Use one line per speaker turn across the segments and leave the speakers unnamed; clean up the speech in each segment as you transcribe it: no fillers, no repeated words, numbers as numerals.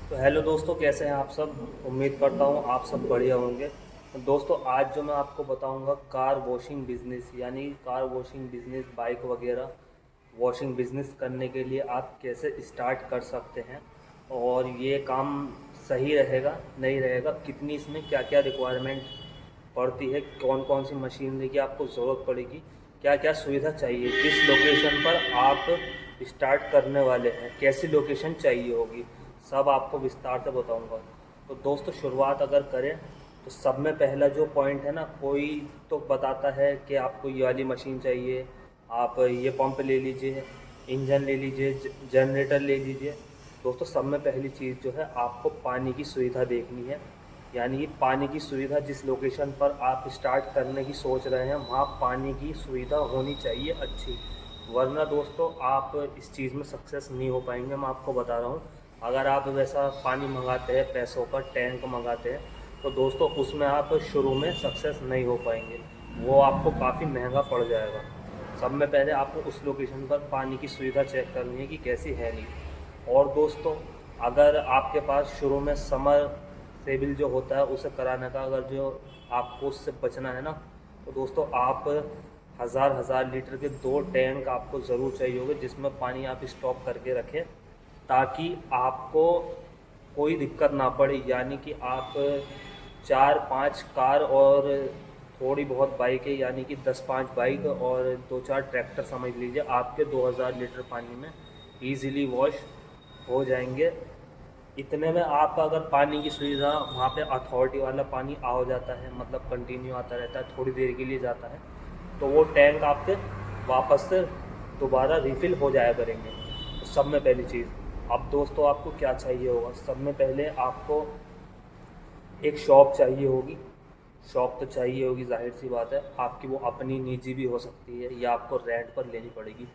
तो हेलो दोस्तों, कैसे हैं आप सब। उम्मीद करता हूँ आप सब बढ़िया होंगे। तो दोस्तों, आज जो मैं आपको बताऊंगा कार वॉशिंग बिजनेस, यानी कार वॉशिंग बिजनेस, बाइक वगैरह वॉशिंग बिजनेस करने के लिए आप कैसे स्टार्ट कर सकते हैं और ये काम सही रहेगा नहीं रहेगा, कितनी इसमें क्या क्या रिक्वायरमेंट पड़ती है, कौन कौन सी मशीनरी की आपको ज़रूरत पड़ेगी, क्या क्या सुविधा चाहिए, किस लोकेशन पर आप स्टार्ट करने वाले हैं, कैसी लोकेशन चाहिए होगी, सब आपको विस्तार से बताऊंगा। तो दोस्तों, शुरुआत अगर करें तो सब में पहला जो पॉइंट है ना, कोई तो बताता है कि आपको ये वाली मशीन चाहिए, आप ये पंप ले लीजिए, इंजन ले लीजिए, जनरेटर ले लीजिए। दोस्तों, सब में पहली चीज़ जो है, आपको पानी की सुविधा देखनी है। यानी कि पानी की सुविधा, जिस लोकेशन पर आप स्टार्ट करने की सोच रहे हैं वहाँ पानी की सुविधा होनी चाहिए अच्छी, वरना दोस्तों आप इस चीज़ में सक्सेस नहीं हो पाएंगे। मैं आपको बता रहा हूँ, अगर आप वैसा पानी मंगाते हैं, पैसों का टैंक मंगाते हैं, तो दोस्तों उसमें आप शुरू में सक्सेस नहीं हो पाएंगे, वो आपको काफ़ी महंगा पड़ जाएगा। सब में पहले आपको उस लोकेशन पर पानी की सुविधा चेक करनी है कि कैसी है नहीं। और दोस्तों, अगर आपके पास शुरू में समर सेविल जो होता है उसे कराने का, अगर जो आपको उससे बचना है ना, तो दोस्तों आप हज़ार हज़ार लीटर के 2 टैंक आपको ज़रूर चाहिए होंगे, जिसमें पानी आप स्टॉक करके रखें, ताकि आपको कोई दिक्कत ना पड़े। यानी कि आप 4-5 कार और थोड़ी बहुत बाइकें, यानी कि 10-5 बाइक और 2-4 ट्रैक्टर समझ लीजिए, आपके 2000 लीटर पानी में ईज़िली वॉश हो जाएंगे। इतने में आप अगर पानी की सुविधा, वहाँ पे अथॉरिटी वाला पानी आ जाता है, मतलब कंटिन्यू आता रहता है, थोड़ी देर के लिए जाता है, तो वो टैंक आपके वापस से दोबारा रिफ़िल हो जाया करेंगे। तो सब में पहली चीज़, अब दोस्तों आपको क्या चाहिए होगा, सब में पहले आपको एक शॉप चाहिए होगी। शॉप तो चाहिए होगी, जाहिर सी बात है, आपकी वो अपनी निजी भी हो सकती है या आपको रेंट पर लेनी पड़ेगी।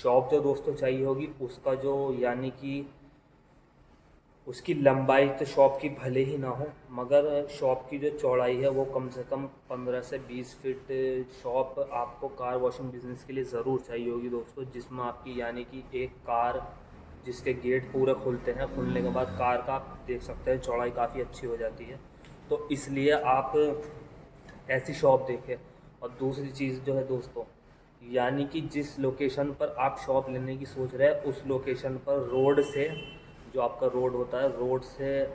शॉप जो दोस्तों चाहिए होगी, उसका जो, यानी कि उसकी लंबाई तो शॉप की भले ही ना हो, मगर शॉप की जो चौड़ाई है वो कम से कम 15 से 20 फीट शॉप आपको कार वॉशिंग बिजनेस के लिए ज़रूर चाहिए होगी दोस्तों, जिसमें आपकी, यानी कि एक कार जिसके गेट पूरे खुलते हैं, खुलने के बाद कार का आप देख सकते हैं चौड़ाई काफ़ी अच्छी हो जाती है। तो इसलिए आप ऐसी शॉप देखें। और दूसरी चीज़ जो है दोस्तों, यानी कि जिस लोकेशन पर आप शॉप लेने की सोच रहे हैं, उस लोकेशन पर रोड से, जो आपका रोड होता है, रोड से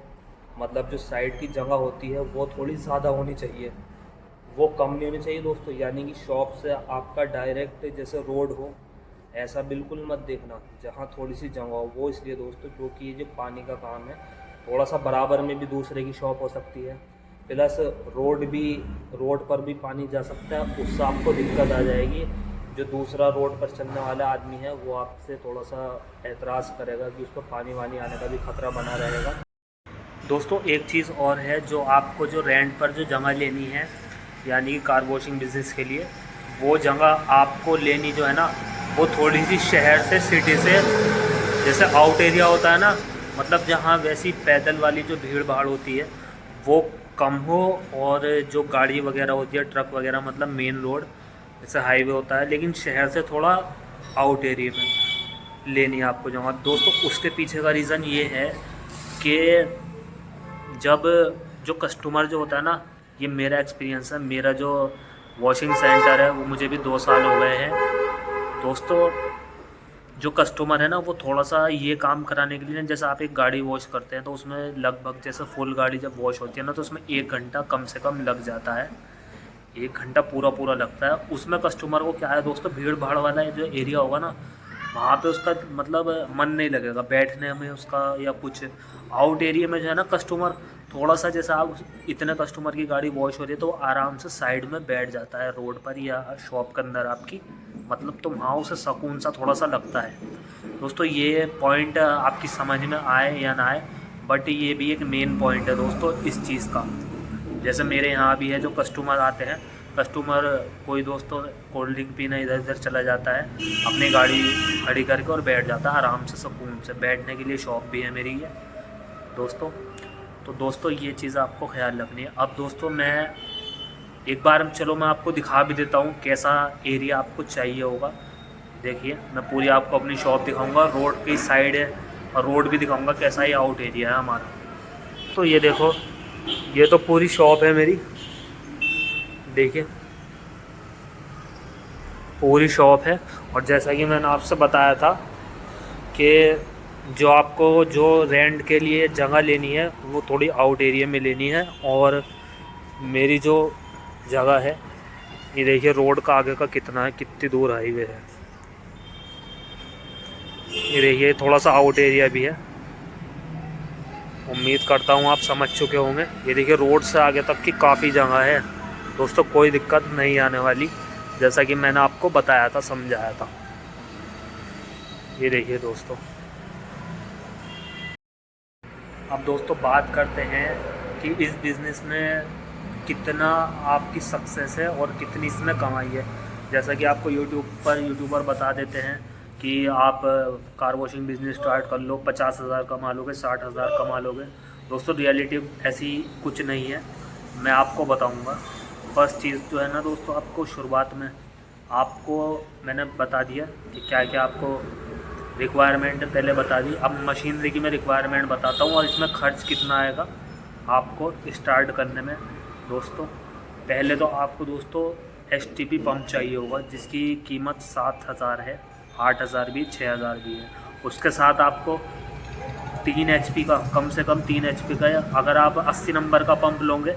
मतलब जो साइड की जगह होती है वो थोड़ी ज़्यादा होनी चाहिए, वो कम नहीं होनी चाहिए दोस्तों। यानी कि शॉप से आपका डायरेक्ट जैसे रोड हो, ऐसा बिल्कुल मत देखना, जहाँ थोड़ी सी जगह हो। वो इसलिए दोस्तों, क्योंकि ये जो पानी का काम है, थोड़ा सा बराबर में भी दूसरे की शॉप हो सकती है, प्लस रोड भी, रोड पर भी पानी जा सकता है, उससे आपको दिक्कत आ जाएगी। जो दूसरा रोड पर चलने वाला आदमी है वो आपसे थोड़ा सा एतराज़ करेगा कि उसको पानी वानी आने का भी खतरा बना रहेगा। दोस्तों, एक चीज़ और है, जो आपको जो रेंट पर जो जगह लेनी है, यानी कि कार वॉशिंग बिजनेस के लिए, वो जगह आपको लेनी जो है ना, वो थोड़ी सी शहर से, सिटी से, जैसे आउट एरिया होता है ना, मतलब जहाँ वैसी पैदल वाली जो भीड़ भाड़ होती है वो कम हो, और जो गाड़ी वगैरह होती है, ट्रक वगैरह, मतलब मेन रोड जैसे हाईवे होता है, लेकिन शहर से थोड़ा आउट एरिया में लेनी है आपको जगह दोस्तों। उसके पीछे का रीज़न ये है कि जब जो कस्टमर जो होता है ना, ये मेरा एक्सपीरियंस है, मेरा जो वॉशिंग सेंटर है वो मुझे भी 2 साल हो गए हैं दोस्तों। जो कस्टमर है ना, वो थोड़ा सा ये काम कराने के लिए ना, जैसे आप एक गाड़ी वॉश करते हैं तो उसमें लगभग, जैसे फुल गाड़ी जब वॉश होती है ना, तो उसमें 1 घंटा कम से कम लग जाता है, 1 घंटा पूरा पूरा लगता है। उसमें कस्टमर को क्या है दोस्तों, भीड़ भाड़ वाला जो एरिया होगा ना, वहाँ पे उसका मतलब मन नहीं लगेगा बैठने में उसका या कुछ। आउट एरिया में जो है ना, कस्टमर थोड़ा सा, जैसे आप इतने कस्टमर की गाड़ी वॉश हो रही है तो वो आराम से साइड में बैठ जाता है रोड पर या शॉप के अंदर आपकी, मतलब तो वहाँ उसे सुकून सा थोड़ा सा लगता है दोस्तों। ये पॉइंट आपकी समझ में आए या ना आए, बट ये भी एक मेन पॉइंट है दोस्तों इस चीज़ का। जैसे मेरे यहाँ भी है, जो कस्टमर आते हैं, कस्टमर कोई दोस्तों कोल्ड ड्रिंक पीने इधर उधर चला जाता है, अपनी गाड़ी खड़ी करके और बैठ जाता है आराम से, सुकून से बैठने के लिए शॉप भी है मेरी ये दोस्तों। तो दोस्तों, ये चीज़ आपको ख्याल रखनी है। अब दोस्तों, मैं एक बार, चलो मैं आपको दिखा भी देता हूँ कैसा एरिया आपको चाहिए होगा। देखिए, मैं पूरी आपको अपनी शॉप दिखाऊंगा, रोड की साइड है, और रोड भी दिखाऊंगा कैसा ही आउट एरिया है हमारा। तो ये देखो, ये तो पूरी शॉप है मेरी, देखिए पूरी शॉप है। और जैसा कि मैंने आपसे बताया था कि जो आपको जो रेंट के लिए जगह लेनी है वो थोड़ी आउट एरिया में लेनी है। और मेरी जो जगह है, ये देखिए रोड का आगे का कितना है, कितनी दूर हाईवे है। ये देखिए थोड़ा सा आउट एरिया भी है। उम्मीद करता हूँ आप समझ चुके होंगे। ये देखिए रोड से आगे तक की काफ़ी जगह है दोस्तों, कोई दिक्कत नहीं आने वाली, जैसा कि मैंने आपको बताया था, समझाया था। ये देखिए दोस्तों, अब दोस्तों बात करते हैं कि इस बिज़नेस में कितना आपकी सक्सेस है और कितनी इसमें कमाई है। जैसा कि आपको यूट्यूबर बता देते हैं कि आप कार वॉशिंग बिज़नेस स्टार्ट कर लो, 50,000 कमा लोगे, 60,000 कमा लोगे। दोस्तों रियलिटी ऐसी कुछ नहीं है, मैं आपको बताऊंगा। फर्स्ट चीज़ जो है ना दोस्तों, आपको शुरुआत में आपको मैंने बता दिया कि क्या क्या आपको रिक्वायरमेंट पहले बता दी। अब मशीनरी की मैं रिक्वायरमेंट बताता हूँ और इसमें खर्च कितना आएगा आपको स्टार्ट करने में। दोस्तों पहले तो आपको दोस्तों एसटीपी पंप चाहिए होगा, जिसकी कीमत 7,000 है, 8,000 भी, 6,000 भी है। उसके साथ आपको 3 एचपी का, कम से कम 3 एचपी का, अगर आप 80 नंबर का पंप लोगे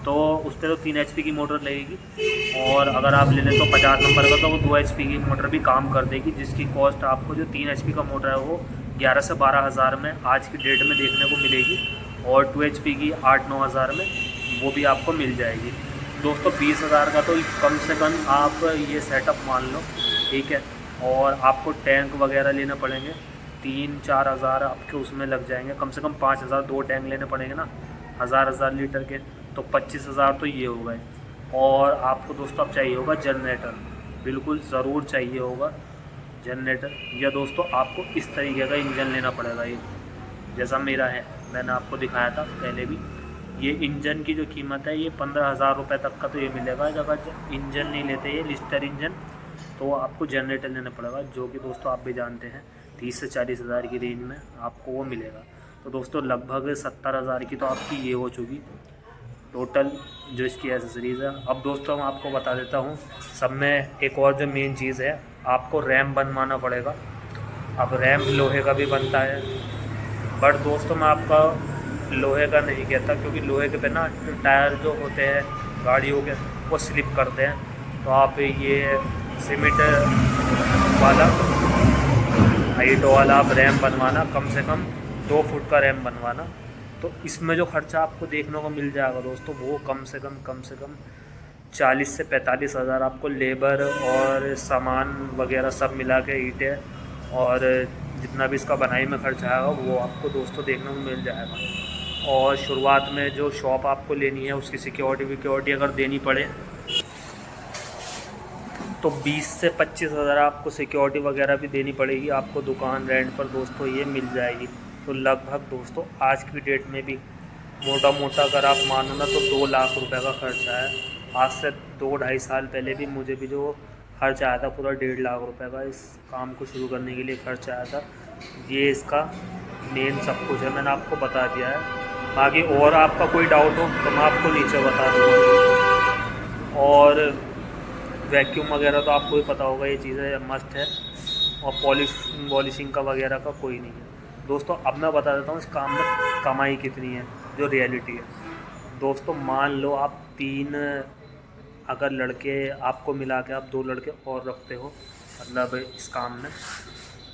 तो उस पर तो 3 एचपी की मोटर लगेगी। और अगर आप ले लें तो 50 नंबर का, तो वो 2 एचपी की मोटर भी काम कर देगी, जिसकी कॉस्ट आपको जो 3 एचपी का मोटर है वो 11 से 12,000 में आज की डेट में देखने को मिलेगी। और 2 एचपी की 8-9 हज़ार में वो भी आपको मिल जाएगी। दोस्तों 20,000 का तो कम से कम आप ये सेटअप मान लो, ठीक है। और आपको टैंक वगैरह लेना पड़ेंगे, 3-4 हज़ार आपके उसमें लग जाएंगे, कम से कम 5,000 दो टैंक लेने पड़ेंगे ना, हज़ार लीटर के, तो 25,000 तो ये हो गए। और आपको दोस्तों अब चाहिए होगा जनरेटर, बिल्कुल ज़रूर चाहिए होगा जनरेटर। या दोस्तों आपको इस तरीके का इंजन लेना पड़ेगा, ये जैसा मेरा है, मैंने आपको दिखाया था पहले भी। ये इंजन की जो कीमत है ये 15,000 रुपये तक का तो ये मिलेगा। अगर इंजन नहीं लेते ये लिस्टर इंजन, तो आपको जनरेटर लेना पड़ेगा, जो कि दोस्तों आप भी जानते हैं 30 से 40,000 की रेंज में आपको वो मिलेगा। तो दोस्तों लगभग 70,000 की तो आपकी ये हो चुकी टोटल जो इसकी एसेसरीज़ है। अब दोस्तों मैं आपको बता देता हूँ सब में एक और जो मेन चीज़ है, आपको रैम बनवाना पड़ेगा। अब रैम लोहे का भी बनता है, बट दोस्तों मैं आपका लोहे का नहीं कहता, क्योंकि लोहे के पे ना टायर जो होते हैं गाड़ियों के वो स्लिप करते हैं। तो आप ये सीमेंट वाला, हाइट वाला आप रैम बनवाना, कम से कम 2 फुट का रैम बनवाना। तो इसमें जो खर्चा आपको देखने को मिल जाएगा दोस्तों, वो कम से कम 40 से 45,000 आपको लेबर और सामान वगैरह सब मिला के, ईंटें और जितना भी इसका बनाई में खर्चा आएगा वो आपको दोस्तों देखने को मिल जाएगा। और शुरुआत में जो शॉप आपको लेनी है उसकी सिक्योरिटी अगर देनी पड़े तो 20 से 25,000 आपको सिक्योरिटी वगैरह भी देनी पड़ेगी आपको दुकान रेंट पर दोस्तों, ये मिल जाएगी। तो लगभग दोस्तों आज की डेट में भी मोटा मोटा अगर आप मानो ना तो 2 लाख रुपए का खर्चा है। आज से 2-2.5 साल पहले भी मुझे भी जो खर्च आया था पूरा 1.5 लाख रुपए का इस काम को शुरू करने के लिए खर्च आया था। ये इसका मेन सब कुछ है, मैंने आपको बता दिया है। बाकी और आपका कोई डाउट हो तो मैं आपको नीचे बता दूँगा दोस्तों। और वैक्यूम वगैरह तो आपको ही पता होगा, ये चीज़ें मस्ट है। और पॉलिशिंग का वगैरह का कोई नहीं है दोस्तों। अब मैं बता देता हूँ इस काम में कमाई कितनी है, जो रियलिटी है। दोस्तों मान लो आप 3 अगर लड़के आपको मिला के आप 2 लड़के और रखते हो मतलब इस काम में,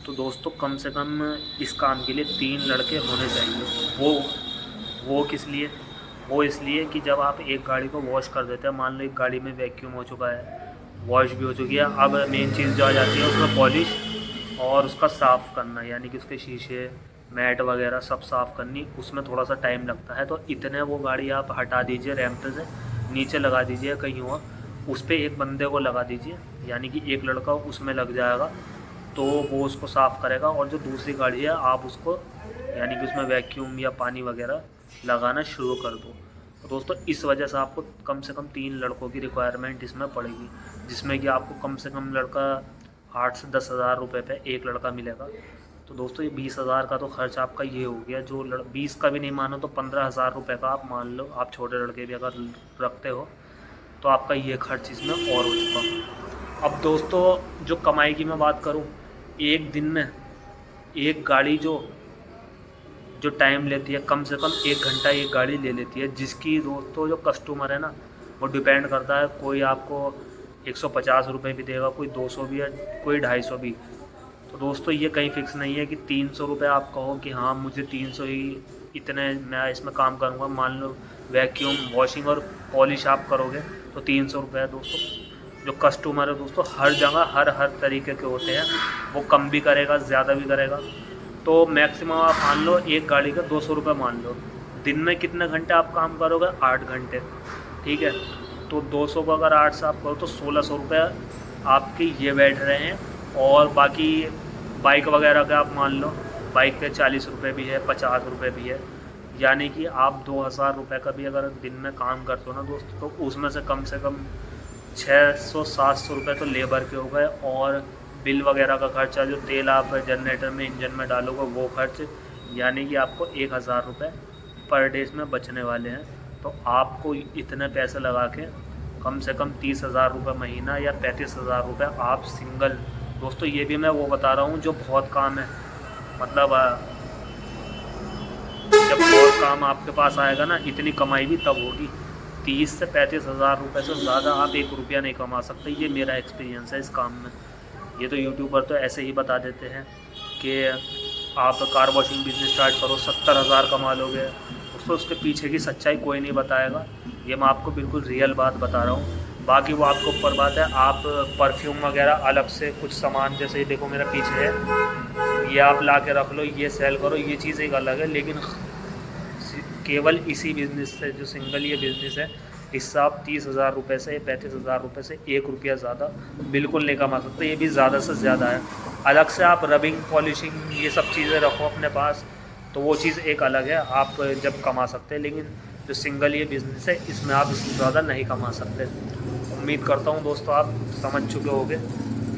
तो दोस्तों कम से कम इस काम के लिए 3 लड़के होने चाहिए। वो किस लिए? वो इसलिए कि जब आप एक गाड़ी को वॉश कर देते हैं, मान लो एक गाड़ी में वैक्यूम हो चुका है, वॉश भी हो चुकी है, अब मेन चीज़ जो आ जाती है उसमें पॉलिश और उसका साफ़ करना, यानी कि उसके शीशे मैट वगैरह सब साफ़ करनी, उसमें थोड़ा सा टाइम लगता है। तो इतने वो गाड़ी आप हटा दीजिए रैंप से, नीचे लगा दीजिए कहीं और, उस पर एक बंदे को लगा दीजिए, यानी कि एक लड़का उसमें लग जाएगा, तो वो उसको साफ़ करेगा। और जो दूसरी गाड़ी है आप उसको यानी कि उसमें वैक्यूम या पानी वगैरह लगाना शुरू कर दो। तो दोस्तों इस वजह से आपको कम से कम 3 लड़कों की रिक्वायरमेंट इसमें पड़ेगी, जिसमें कि आपको कम से कम लड़का 8 से 10 हज़ार रुपये पे एक लड़का मिलेगा। तो दोस्तों ये 20,000 का तो खर्च आपका ये हो गया। जो 20 का भी नहीं मानो तो 15,000 रुपये का आप मान लो। आप छोटे लड़के भी अगर रखते हो तो आपका ये खर्च इसमें और हो चुका। अब दोस्तों जो कमाई की मैं बात करूँ, एक दिन में एक गाड़ी जो टाइम लेती है, कम से कम 1 घंटा एक गाड़ी ले लेती है, जिसकी दोस्तों जो कस्टमर है ना वो डिपेंड करता है। कोई आपको 150 रुपये भी देगा, कोई 200 भी है, कोई 250 भी। तो दोस्तों ये कहीं फिक्स नहीं है कि 300 रुपये आप कहो कि हाँ मुझे 300 ही इतने मैं इसमें काम करूँगा। मान लो वैक्यूम, वॉशिंग और पॉलिश आप करोगे तो 300 रुपये है दोस्तों। जो कस्टमर है दोस्तों हर जगह हर तरीके के होते हैं, वो कम भी करेगा, ज़्यादा भी करेगा। तो मैक्सिमम आप मान लो एक गाड़ी का 200 रुपये मान लो। दिन में कितने घंटे आप काम करोगे? 8 घंटे, ठीक है। तो 200 को अगर 8 से आप करो तो 1600 रुपये आपके ये बैठ रहे हैं। और बाकी बाइक वगैरह का आप मान लो, बाइक पे 40 रुपये भी है, 50 रुपये भी है। यानी कि आप 2000 रुपये का भी अगर दिन में काम करते हो ना दोस्तों, तो उसमें से कम 600-700 रुपये तो लेबर के हो गए। और बिल वगैरह का खर्चा, जो तेल आप जनरेटर में, इंजन में डालोगे वो खर्च, यानी कि आपको 1000 रुपये पर डे में बचने वाले हैं। तो आपको इतने पैसे लगा के कम से कम 30,000 रुपये महीना या 35,000 रुपये आप सिंगल। दोस्तों ये भी मैं वो बता रहा हूँ जो बहुत काम है, मतलब जब बहुत काम आपके पास आएगा ना, इतनी कमाई भी तब होगी। 30 से 35,000 रुपये से ज़्यादा आप 1 रुपया नहीं कमा सकते। ये मेरा एक्सपीरियंस है इस काम में। ये तो यूट्यूबर तो ऐसे ही बता देते हैं कि आप कार वॉशिंग बिजनेस स्टार्ट करो 70,000 कमा लोगे। दोस्तों उसके पीछे की सच्चाई कोई नहीं बताएगा। ये मैं आपको बिल्कुल रियल बात बता रहा हूँ। बाकी वो आपके ऊपर बात है। आप परफ्यूम वगैरह अलग से कुछ सामान, जैसे ये देखो मेरा पीछे है, ये आप ला के रख लो, ये सेल करो, ये चीज़ एक अलग है। लेकिन केवल इसी बिज़नेस से, जो सिंगल ये बिज़नेस है, इससे आप 30,000 रुपये से, 35,000 रुपये से 1 रुपया ज़्यादा बिल्कुल नहीं कमा सकते। ये भी ज़्यादा से ज़्यादा है। अलग से आप रबिंग, पॉलिशिंग, ये सब चीज़ें रखो अपने पास तो वो चीज़ एक अलग है, आप जब कमा सकते हैं। लेकिन जो सिंगल ये बिज़नेस है, इसमें आप इससे ज़्यादा नहीं कमा सकते। उम्मीद करता हूँ दोस्तों आप समझ चुके होंगे।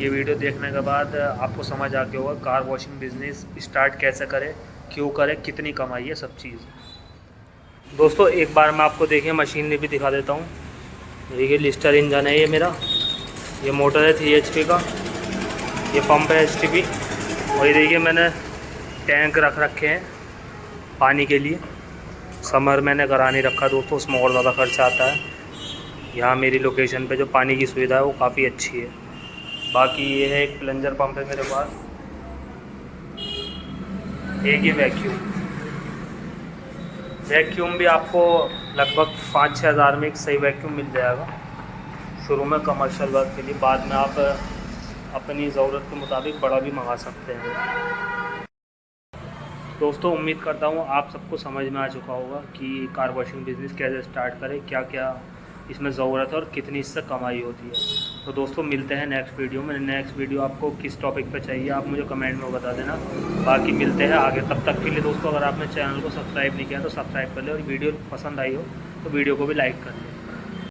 ये वीडियो देखने के बाद आपको समझ आ गया होगा कार वॉशिंग बिज़नेस स्टार्ट कैसे करें, क्यों करें, कितनी कमाई है, सब चीज़। दोस्तों एक बार मैं आपको देखिए मशीन भी दिखा देता हूँ। देखिए लिस्टर इंजन है ये मेरा, ये मोटर है 3 HP का, ये पंप है STP। और ये देखिए मैंने टैंक रख रखे हैं पानी के लिए। समर मैंने करा नहीं रखा दोस्तों, उसमें और ज़्यादा खर्चा आता है। यहाँ मेरी लोकेशन पे जो पानी की सुविधा है वो काफ़ी अच्छी है। बाकी ये है एक प्लंजर पंप है मेरे पास, एक ही वैक्यूम भी आपको लगभग 5-6 हज़ार में एक सही वैक्यूम मिल जाएगा शुरू में कमर्शियल वर्क के लिए। बाद में आप अपनी ज़रूरत के मुताबिक बड़ा भी मंगा सकते हैं। दोस्तों उम्मीद करता हूँ आप सबको समझ में आ चुका होगा कि कार वॉशिंग बिज़नेस कैसे स्टार्ट करें, क्या क्या इसमें ज़रूरत है और कितनी इससे कमाई होती है। तो दोस्तों मिलते हैं नेक्स्ट वीडियो में। नेक्स्ट वीडियो आपको किस टॉपिक पे चाहिए आप मुझे कमेंट में बता देना। बाकी मिलते हैं आगे, तब तक के लिए दोस्तों अगर आपने चैनल को सब्सक्राइब नहीं किया तो सब्सक्राइब कर ले, और वीडियो पसंद आई हो तो वीडियो को भी लाइक कर लें।